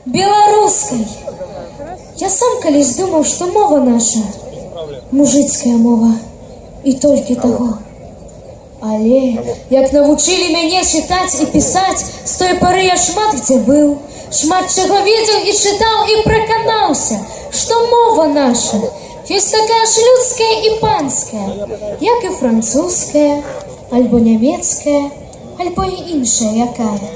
беларускай. Я сам калісь думаў, што мова наша мужыцкая мова і толькі таго. Але як навучылі мяне чытаць і пісаць, з той пары я шмат дзе быў, шмат чаго ведзеў і чытаў і праканаўся, што мова наша ёсць такая ж людская і панская, як і французская, альбо нямецкая, альбо і іншая якая.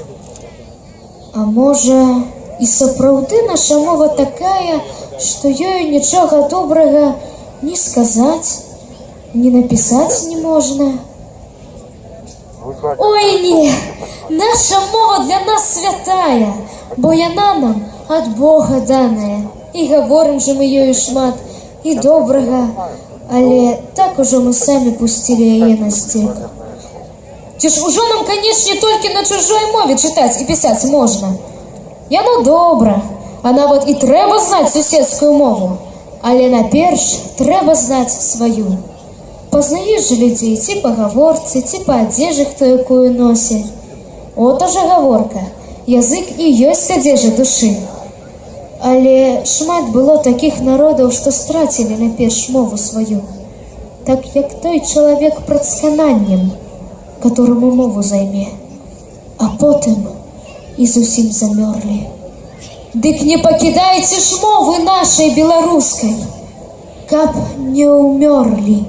А можа, і сапраўды наша мова такая, што ёю нічога добрага ні сказаць, ні напісаць не можна. Ой, не, наша мова для нас святая, бо яна нам ад Бога даная. І гаворым же мы ёю шмат, і добрага, але так ужо мы самі пусцілі яе на сцеп. Ці ж ужо нам, канечне, толькі на чужой мове чытаць і пісаць можна. Яно добра, а нават і трэба знаць суседскую мову, але наперш трэба знаць сваю. Пазнаеш же людзей ці па гаворцы, ці па адзежы, хто якую носе. От ужо гаворка, язык і ёсць адзежа душы. Але шмат было такіх народаў, што страцілі наперш мову сваю, так як той чалавек пред скананнем, которому мову займе, а потым і зусім замёрлі. Дык не пакідайце ж мовы нашай беларускай, каб не ўмёрлі.